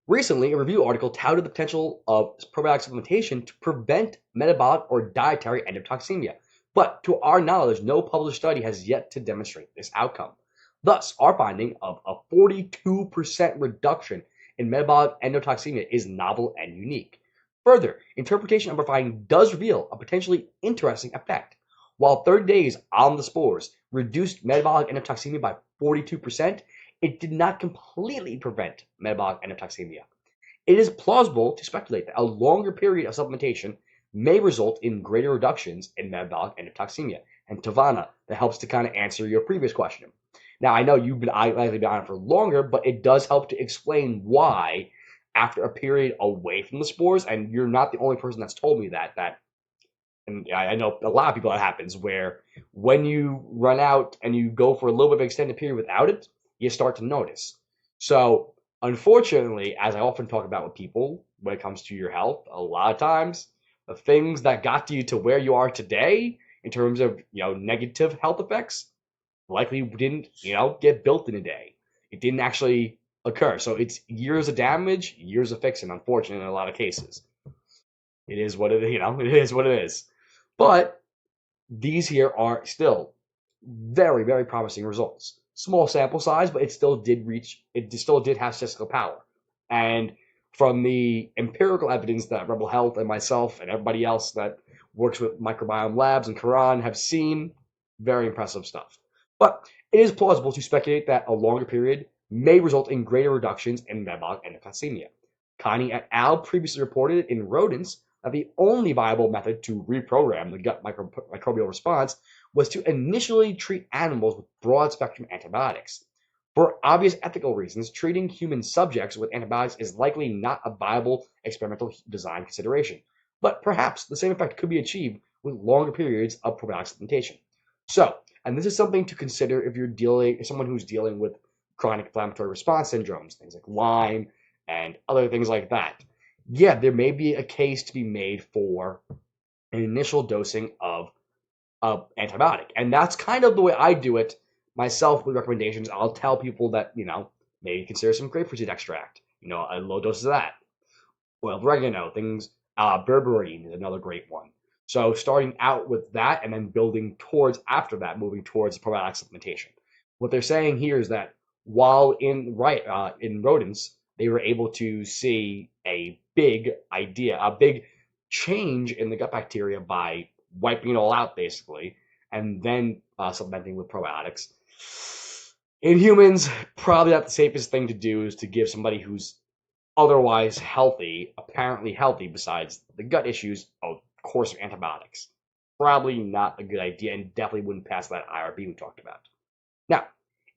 recently, a review article touted the potential of probiotic supplementation to prevent metabolic or dietary endotoxemia. But to our knowledge, no published study has yet to demonstrate this outcome. Thus, our finding of a 42% reduction in metabolic endotoxemia is novel and unique. Further, interpretation of our finding does reveal a potentially interesting effect. While 30 days on the spores reduced metabolic endotoxemia by 42%, it did not completely prevent metabolic endotoxemia. It is plausible to speculate that a longer period of supplementation may result in greater reductions in metabolic endotoxemia. And Tavana, that helps to kind of answer your previous question. Now, I know you've been likely been on it for longer, but it does help to explain why after a period away from the spores, and you're not the only person that's told me that, and I know a lot of people that happens, where when you run out and you go for a little bit of an extended period without it, you start to notice. So, unfortunately, as I often talk about with people, when it comes to your health, a lot of times, the things that got you to where you are today, in terms of, negative health effects, likely didn't, get built in a day. It didn't actually occur. So it's years of damage, years of fixing, unfortunately, in a lot of cases. It is what it is what it is. But these here are still very, very promising results. Small sample size, but it still did have statistical power. And from the empirical evidence that Rebel Health and myself and everybody else that works with microbiome labs and Quran have seen, very impressive stuff. But it is plausible to speculate that a longer period may result in greater reductions in metabolic endotoxemia. Connie et al. Previously reported in rodents that the only viable method to reprogram the gut microbial response was to initially treat animals with broad-spectrum antibiotics. For obvious ethical reasons, treating human subjects with antibiotics is likely not a viable experimental design consideration, but perhaps the same effect could be achieved with longer periods of probiotic supplementation. So, and this is something to consider if someone who's dealing with chronic inflammatory response syndromes, things like Lyme and other things like that. Yeah, there may be a case to be made for an initial dosing of antibiotic. And that's kind of the way I do it myself with recommendations. I'll tell people that, maybe consider some grapefruit seed extract, a low dose of that. Well, oregano, things, berberine is another great one. So starting out with that and then building towards, after that, moving towards probiotic supplementation. What they're saying here is that while in rodents, they were able to see a big change in the gut bacteria by wiping it all out, basically, and then supplementing with probiotics. In humans, probably not the safest thing to do is to give somebody who's otherwise healthy, apparently healthy, besides the gut issues, a course of antibiotics. Probably not a good idea, and definitely wouldn't pass that IRB we talked about. Now,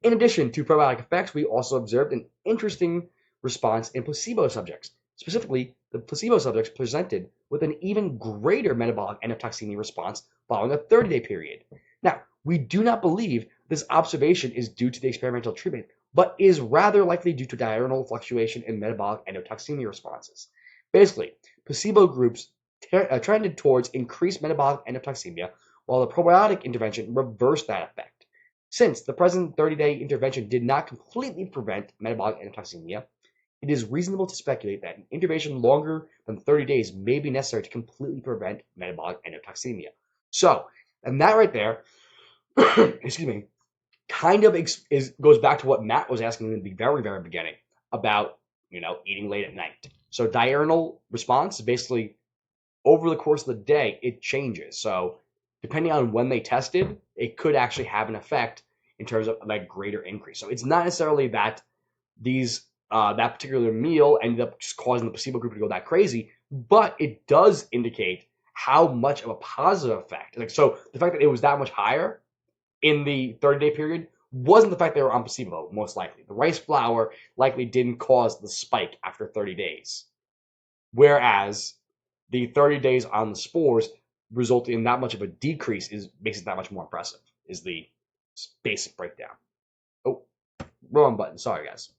in addition to probiotic effects, we also observed an interesting response in placebo subjects. Specifically, the placebo subjects presented with an even greater metabolic endotoxemia response following a 30-day period. Now, we do not believe this observation is due to the experimental treatment, but is rather likely due to diurnal fluctuation in metabolic endotoxemia responses. Basically, placebo groups trended towards increased metabolic endotoxemia, while the probiotic intervention reversed that effect. Since the present 30-day intervention did not completely prevent metabolic endotoxemia, it is reasonable to speculate that an intervention longer than 30 days may be necessary to completely prevent metabolic endotoxemia. So, and that right there, excuse me, kind of goes back to what Matt was asking in the very, very beginning about, eating late at night. So diurnal response, basically over the course of the day, it changes. So depending on when they tested, it could actually have an effect in terms of like greater increase. So it's not necessarily that that particular meal ended up just causing the placebo group to go that crazy, but it does indicate how much of a positive effect. Like, so the fact that it was that much higher in the 30-day period wasn't the fact they were on placebo, most likely. The rice flour likely didn't cause the spike after 30 days. Whereas the 30 days on the spores resulted in that much of a decrease makes it that much more impressive, is the basic breakdown. Oh, wrong button. Sorry, guys.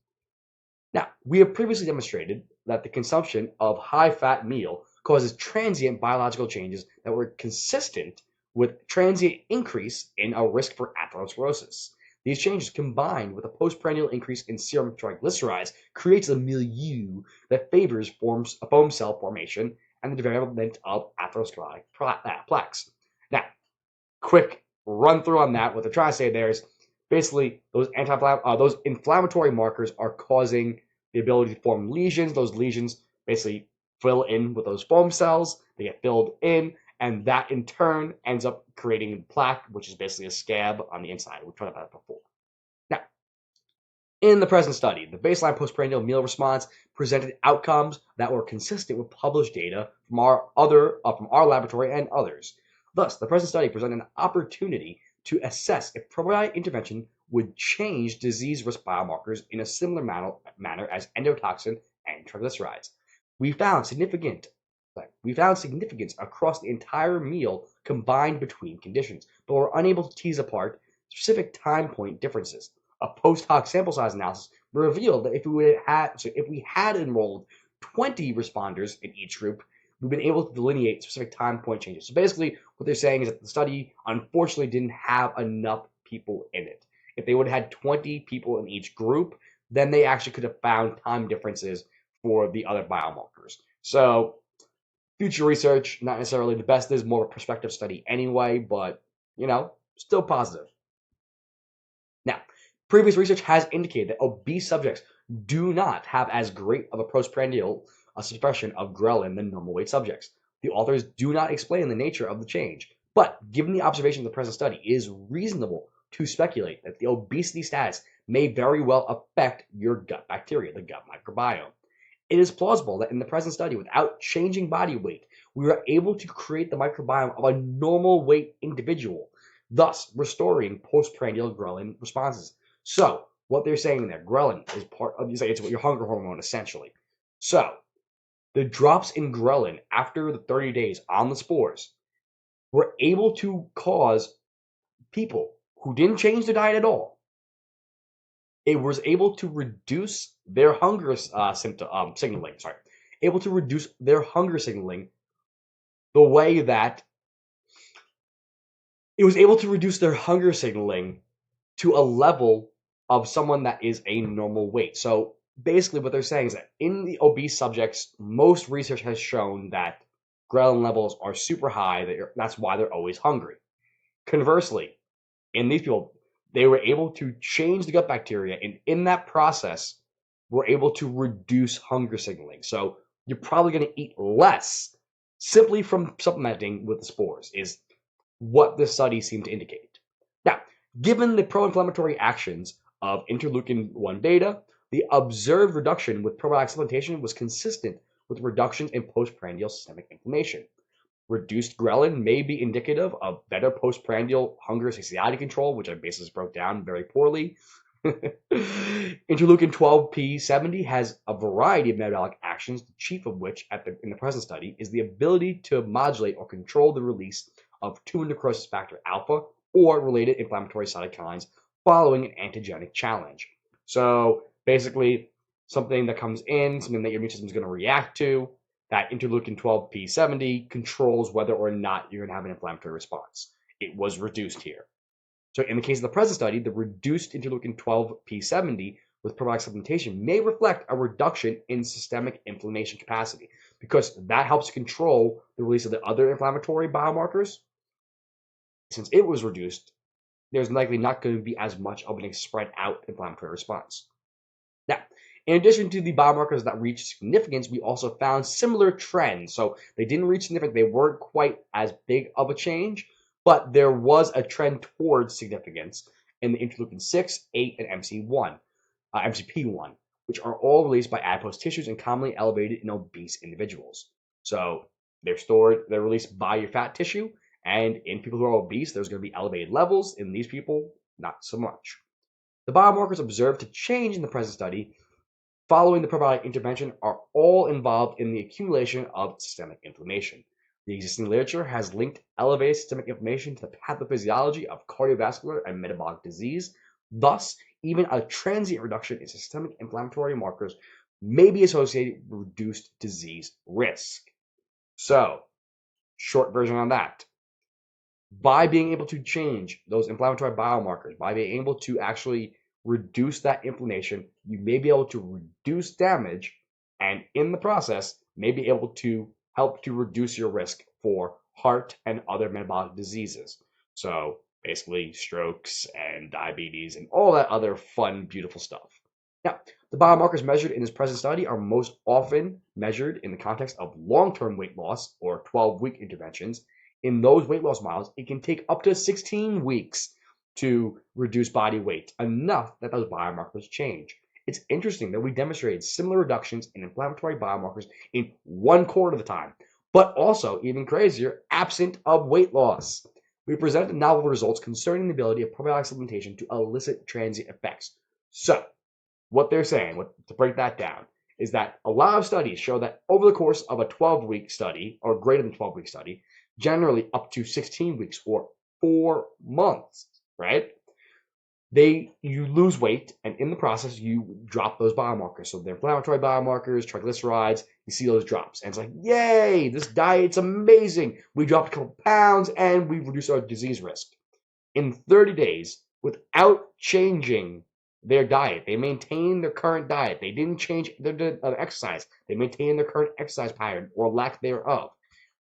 Now, we have previously demonstrated that the consumption of high-fat meal causes transient biological changes that were consistent with transient increase in a risk for atherosclerosis. These changes, combined with a postprandial increase in serum triglycerides, creates a milieu that favors a foam cell formation and the development of atherosclerotic plaques. Now, quick run through on that. What they're trying to say there is basically those inflammatory markers are causing the ability to form lesions. Those lesions basically fill in with those foam cells. They get filled in, and that in turn ends up creating plaque, which is basically a scab on the inside. We've talked about it before. Now, in the present study, the baseline postprandial meal response presented outcomes that were consistent with published data from our laboratory and others. Thus, the present study presented an opportunity to assess if probiotic intervention would change disease risk biomarkers in a similar manner as endotoxin and triglycerides. We found significance across the entire meal combined between conditions, but were unable to tease apart specific time point differences. A post-hoc sample size analysis revealed that if we had enrolled 20 responders in each group, we've been able to delineate specific time point changes. So basically, what they're saying is that the study unfortunately didn't have enough people in it. If they would have had 20 people in each group, then they actually could have found time differences for the other biomarkers. So future research, not necessarily the best. This is more of a prospective study anyway, but, still positive. Now, previous research has indicated that obese subjects do not have as great of a postprandial suppression of ghrelin than normal weight subjects. The authors do not explain the nature of the change, but given the observation of the present study, it is reasonable to speculate that the obesity status may very well affect your gut bacteria, the gut microbiome. It is plausible that in the present study, without changing body weight, we were able to create the microbiome of a normal weight individual, thus restoring postprandial ghrelin responses. So, what they're saying there, ghrelin is part of it's your hunger hormone essentially. So, the drops in ghrelin after the 30 days on the spores were able to cause people who didn't change their diet at all. It was able to reduce their hunger signaling. Able to reduce their hunger signaling the way that it was able to reduce their hunger signaling to a level of someone that is a normal weight. So basically what they're saying is that in the obese subjects, most research has shown that ghrelin levels are super high. That's why they're always hungry. Conversely, in these people, they were able to change the gut bacteria, and in that process, were able to reduce hunger signaling. So you're probably going to eat less simply from supplementing with the spores, is what this study seemed to indicate. Now, given the pro-inflammatory actions of interleukin-1 beta, the observed reduction with probiotic supplementation was consistent with reductions in postprandial systemic inflammation. Reduced ghrelin may be indicative of better postprandial hunger satiety control, which I basically broke down very poorly. Interleukin 12p70 has a variety of metabolic actions, the chief of which in the present study is the ability to modulate or control the release of tumor necrosis factor alpha or related inflammatory cytokines following an antigenic challenge. So basically, something that comes in, something that your immune system is going to react to, that interleukin 12p70 controls whether or not you're going to have an inflammatory response. It was reduced here. So in the case of the present study, the reduced interleukin 12p70 with probiotic supplementation may reflect a reduction in systemic inflammation capacity, because that helps control the release of the other inflammatory biomarkers. Since it was reduced, there's likely not going to be as much of a spread out inflammatory response. Now, in addition to the biomarkers that reached significance, we also found similar trends. So they didn't reach significance, they weren't quite as big of a change, but there was a trend towards significance in the interleukin 6, 8, and MCP1, which are all released by adipose tissues and commonly elevated in obese individuals. So they're released by your fat tissue, and in people who are obese, there's going to be elevated levels. In these people, not so much. The biomarkers observed to change in the present study following the probiotic intervention are all involved in the accumulation of systemic inflammation. The existing literature has linked elevated systemic inflammation to the pathophysiology of cardiovascular and metabolic disease. Thus, even a transient reduction in systemic inflammatory markers may be associated with reduced disease risk. So, short version on that. By being able to change those inflammatory biomarkers, by being able to actually reduce that inflammation, you may be able to reduce damage, and in the process, may be able to help to reduce your risk for heart and other metabolic diseases. So basically strokes and diabetes and all that other fun, beautiful stuff. Now, the biomarkers measured in this present study are most often measured in the context of long-term weight loss or 12-week interventions. In those weight loss models, it can take up to 16 weeks to reduce body weight, enough that those biomarkers change. It's interesting that we demonstrated similar reductions in inflammatory biomarkers in 1/4 of the time, but also, even crazier, absent of weight loss. We presented novel results concerning the ability of probiotic supplementation to elicit transient effects. So, what they're saying, to break that down, is that a lot of studies show that over the course of a 12-week study, or greater than 12-week study, generally up to 16 weeks or 4 months, right? You lose weight, and in the process, you drop those biomarkers. So the inflammatory biomarkers, triglycerides, you see those drops. And it's like, yay, this diet's amazing. We dropped a couple pounds, and we reduced our disease risk. In 30 days, without changing their diet, they maintained their current diet. They didn't change their exercise. They maintained their current exercise pattern, or lack thereof.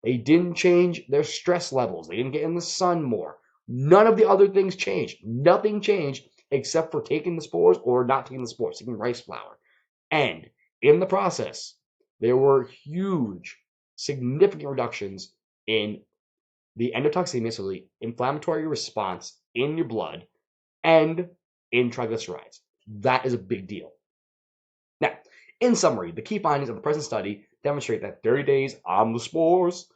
They didn't change their stress levels. They didn't get in the sun more. None of the other things changed. Nothing changed except for taking the spores or not taking the spores, taking rice flour. And in the process, there were huge, significant reductions in the endotoxemia, so the inflammatory response in your blood, and in triglycerides. That is a big deal. Now, in summary, the key findings of the present study demonstrate that 30 days on the spores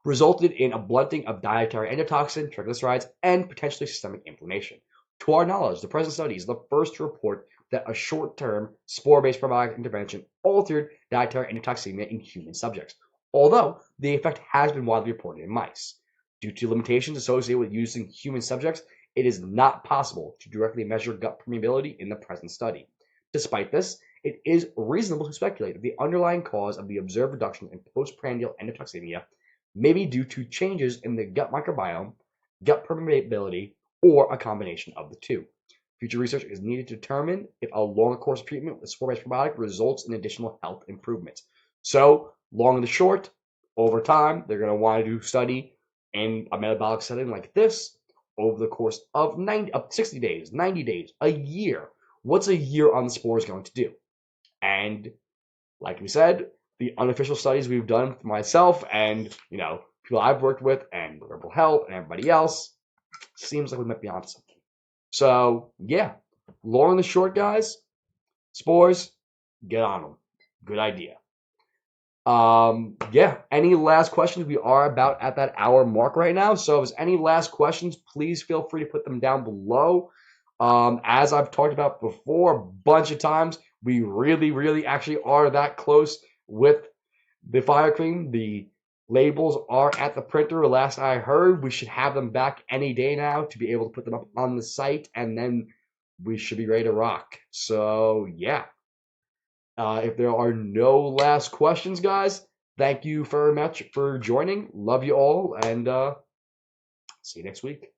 resulted in a blunting of dietary endotoxin, triglycerides, and potentially systemic inflammation. To our knowledge, the present study is the first to report that a short-term spore-based probiotic intervention altered dietary endotoxemia in human subjects, although the effect has been widely reported in mice. Due to limitations associated with using human subjects, it is not possible to directly measure gut permeability in the present study. Despite this, it is reasonable to speculate that the underlying cause of the observed reduction in postprandial endotoxemia may be due to changes in the gut microbiome, gut permeability, or a combination of the two. Future research is needed to determine if a longer course of treatment with spore-based probiotic results in additional health improvements. So, long and the short, over time, they're going to want to do study in a metabolic setting like this over the course of 60 days, 90 days, a year. What's a year on the spores going to do? And like we said, the unofficial studies we've done for myself and, people I've worked with and Herbal Health and everybody else, seems like we might be onto something. So, yeah, long and the short, guys, spores, get on them. Good idea. Any last questions? We are about at that hour mark right now. So if there's any last questions, please feel free to put them down below. As I've talked about before a bunch of times, we really, really actually are that close with the fire cream. The labels are at the printer. Last I heard, we should have them back any day now to be able to put them up on the site, and then we should be ready to rock. So, yeah. If there are no last questions, guys, thank you very much for joining. Love you all, and see you next week.